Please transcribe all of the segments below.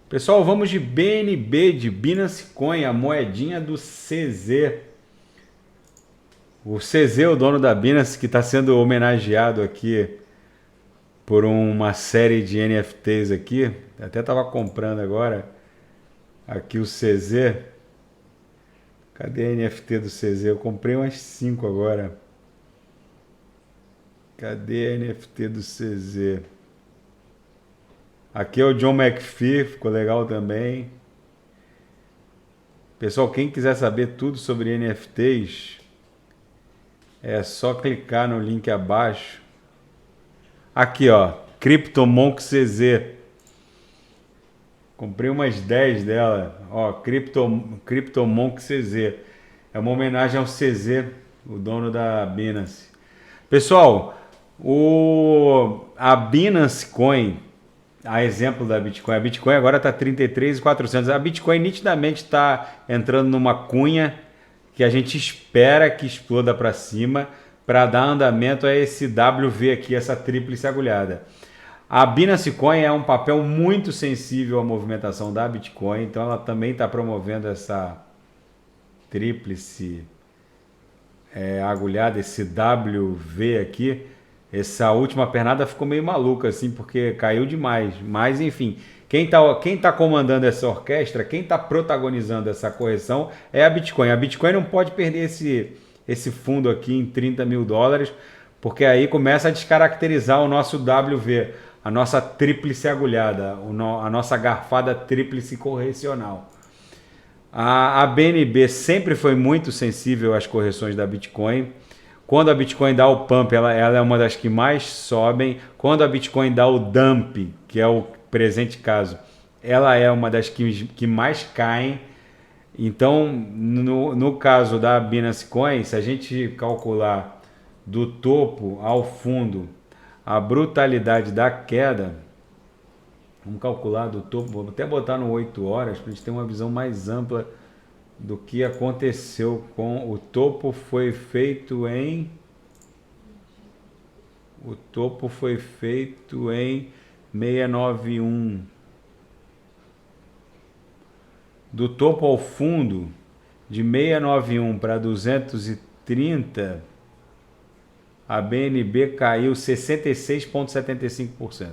Pessoal, vamos de BNB, de Binance Coin, a moedinha do CZ. O CZ, o dono da Binance, que está sendo homenageado aqui por uma série de NFTs aqui. Até estava comprando agora aqui o CZ. Cadê a NFT do CZ? Eu comprei umas 5 agora. Cadê a NFT do CZ? Aqui é o John McPhee, ficou legal também. Pessoal, quem quiser saber tudo sobre NFTs, é só clicar no link abaixo. Aqui, ó, CryptoMonk CZ. Comprei umas 10 dela. Ó, CryptoMonk CZ. É uma homenagem ao CZ, o dono da Binance. Pessoal, a Binance Coin, a exemplo da Bitcoin, a Bitcoin agora está 33.400. A Bitcoin nitidamente está entrando numa cunha que a gente espera que exploda para cima para dar andamento a esse WV aqui, essa tríplice agulhada. A Binance Coin é um papel muito sensível à movimentação da Bitcoin, então ela também está promovendo essa tríplice agulhada, esse WV aqui. Essa última pernada ficou meio maluca, assim, porque caiu demais. Mas, enfim, quem tá comandando essa orquestra, quem está protagonizando essa correção é a Bitcoin. A Bitcoin não pode perder esse fundo aqui em 30 mil dólares, porque aí começa a descaracterizar o nosso WV, a nossa tríplice agulhada, a nossa garfada tríplice correcional. A BNB sempre foi muito sensível às correções da Bitcoin. Quando a Bitcoin dá o pump, ela é uma das que mais sobem. Quando a Bitcoin dá o dump, que é o presente caso, ela é uma das que mais caem. Então, no caso da Binance Coin, se a gente calcular do topo ao fundo a brutalidade da queda, vamos calcular do topo, vou até botar no 8 horas para a gente ter uma visão mais ampla do que aconteceu com o topo. Foi feito em 691. Do topo ao fundo, de 691 para 230, a BNB caiu 66,75%.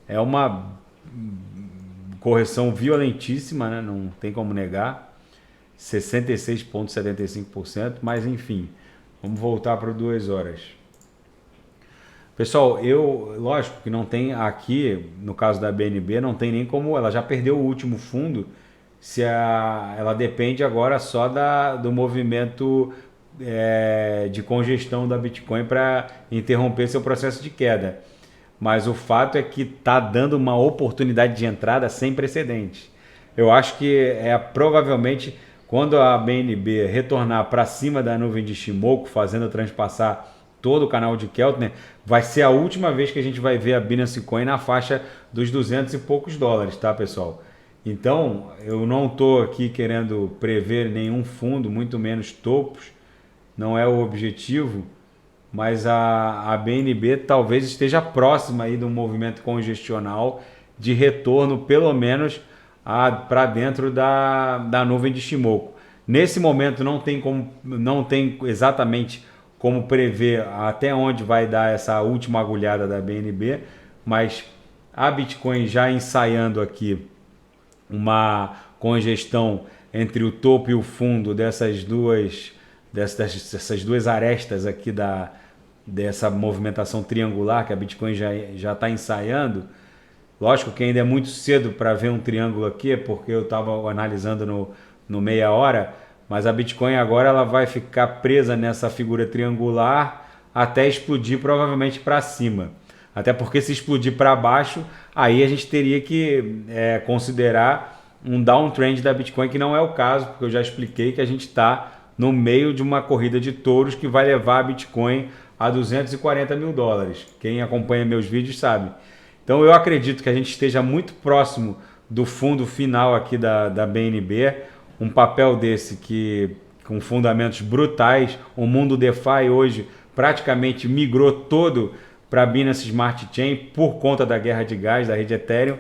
É uma correção violentíssima, né? Não tem como negar. 66,75%, mas enfim, vamos voltar para 2 horas. Pessoal, lógico que não tem aqui, no caso da BNB, não tem nem como, ela já perdeu o último fundo, ela depende agora só do movimento de congestão da Bitcoin para interromper seu processo de queda. Mas o fato é que está dando uma oportunidade de entrada sem precedentes. Eu acho que provavelmente quando a BNB retornar para cima da nuvem de Shimoku, fazendo transpassar todo o canal de Keltner, vai ser a última vez que a gente vai ver a Binance Coin na faixa dos 200 e poucos dólares, tá, pessoal? Então, eu não estou aqui querendo prever nenhum fundo, muito menos topos, não é o objetivo, mas a BNB talvez esteja próxima aí do movimento congestional de retorno, pelo menos para dentro da nuvem de Shimoku. Nesse momento não tem exatamente como prever até onde vai dar essa última agulhada da BNB, mas a Bitcoin já ensaiando aqui uma congestão entre o topo e o fundo dessas duas arestas aqui dessa movimentação triangular que a Bitcoin já está ensaiando. Lógico que ainda é muito cedo para ver um triângulo aqui, porque eu estava analisando no meia hora, mas a Bitcoin agora ela vai ficar presa nessa figura triangular até explodir provavelmente para cima. Até porque se explodir para baixo, aí a gente teria que considerar um downtrend da Bitcoin, que não é o caso, porque eu já expliquei que a gente está no meio de uma corrida de touros que vai levar a Bitcoin a 240 mil dólares. Quem acompanha meus vídeos sabe. Então eu acredito que a gente esteja muito próximo do fundo final aqui da BNB, um papel desse que com fundamentos brutais. O mundo DeFi hoje praticamente migrou todo para a Binance Smart Chain por conta da guerra de gás da rede Ethereum.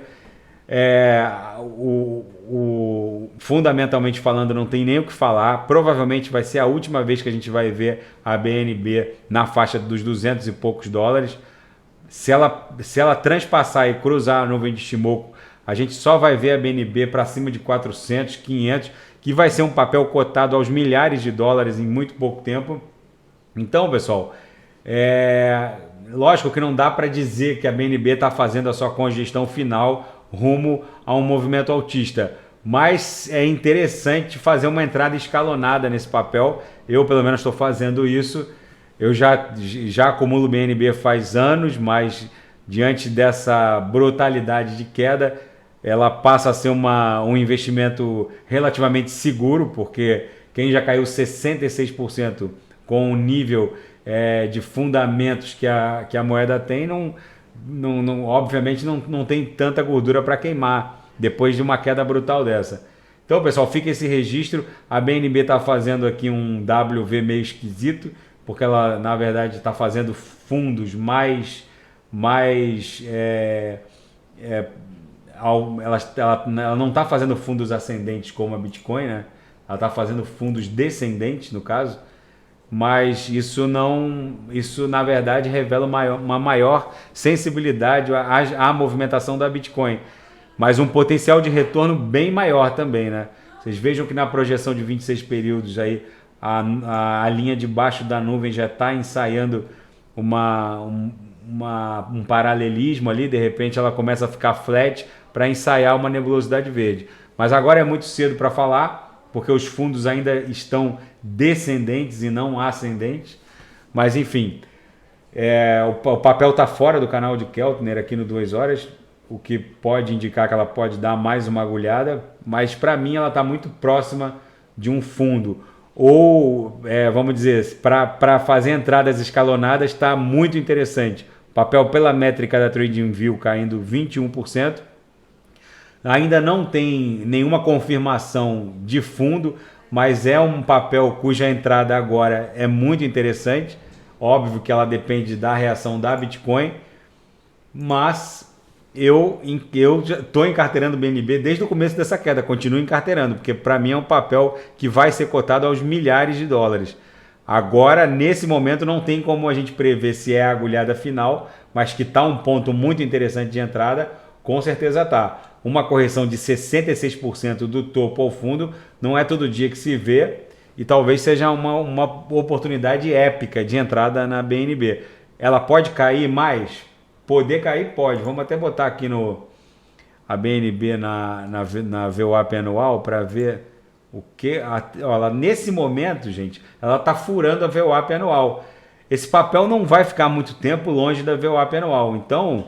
Fundamentalmente falando, não tem nem o que falar. Provavelmente vai ser a última vez que a gente vai ver a BNB na faixa dos 200 e poucos dólares. Se ela transpassar e cruzar a nuvem de Shimoku, a gente só vai ver a BNB para cima de 400, 500, que vai ser um papel cotado aos milhares de dólares em muito pouco tempo. Então, pessoal, lógico que não dá para dizer que a BNB está fazendo a sua congestão final rumo a um movimento altista, mas é interessante fazer uma entrada escalonada nesse papel. Eu, pelo menos, estou fazendo isso. Eu já acumulo BNB faz anos, mas diante dessa brutalidade de queda, ela passa a ser um investimento relativamente seguro, porque quem já caiu 66% com o nível de fundamentos que a moeda tem, obviamente não tem tanta gordura para queimar depois de uma queda brutal dessa. Então, pessoal, fica esse registro. A BNB está fazendo aqui um WV meio esquisito, porque ela, na verdade, está fazendo fundos ela não está fazendo fundos ascendentes como a Bitcoin, né? Ela está fazendo fundos descendentes, no caso. Mas isso na verdade revela uma maior sensibilidade à movimentação da Bitcoin, mas um potencial de retorno bem maior também, né? Vocês vejam que na projeção de 26 períodos aí a linha de baixo da nuvem já está ensaiando um paralelismo ali, de repente ela começa a ficar flat para ensaiar uma nebulosidade verde. Mas agora é muito cedo para falar, porque os fundos ainda estão descendentes e não ascendentes. Mas enfim, o papel está fora do canal de Keltner aqui no 2 horas, o que pode indicar que ela pode dar mais uma agulhada, mas para mim ela está muito próxima de um fundo. Ou, vamos dizer, para fazer entradas escalonadas está muito interessante. Papel pela métrica da TradingView caindo 21%. Ainda não tem nenhuma confirmação de fundo, mas é um papel cuja entrada agora é muito interessante. Óbvio que ela depende da reação da Bitcoin, mas eu já estou encarteirando o BNB desde o começo dessa queda, continuo encarteirando, porque para mim é um papel que vai ser cotado aos milhares de dólares. Agora, nesse momento, não tem como a gente prever se é a agulhada final, mas que está um ponto muito interessante de entrada, com certeza está. Uma correção de 66% do topo ao fundo não é todo dia que se vê, e talvez seja uma oportunidade épica de entrada na BNB. Ela pode cair mais? Poder cair pode. Vamos até botar aqui a BNB na VWAP anual para ver o que. Ela, nesse momento, gente, ela está furando a VWAP anual. Esse papel não vai ficar muito tempo longe da VWAP anual. Então,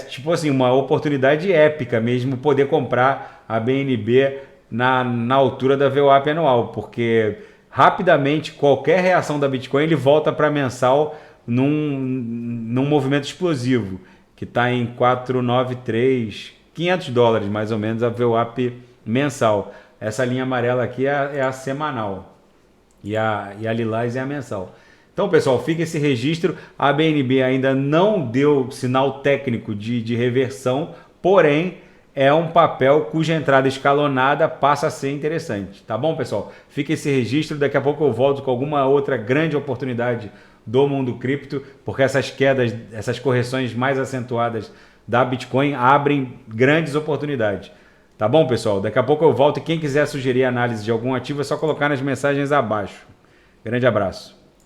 tipo assim, uma oportunidade épica mesmo poder comprar a BNB na altura da VWAP anual, porque rapidamente qualquer reação da Bitcoin ele volta para mensal num movimento explosivo, que está em 493, 500 dólares mais ou menos a VWAP mensal. Essa linha amarela aqui é a semanal e a lilás é a mensal. Então, pessoal, fica esse registro. A BNB ainda não deu sinal técnico de reversão, porém é um papel cuja entrada escalonada passa a ser interessante. Tá bom, pessoal? Fica esse registro. Daqui a pouco eu volto com alguma outra grande oportunidade do mundo cripto, porque essas quedas, essas correções mais acentuadas da Bitcoin abrem grandes oportunidades. Tá bom, pessoal? Daqui a pouco eu volto e quem quiser sugerir análise de algum ativo é só colocar nas mensagens abaixo. Grande abraço.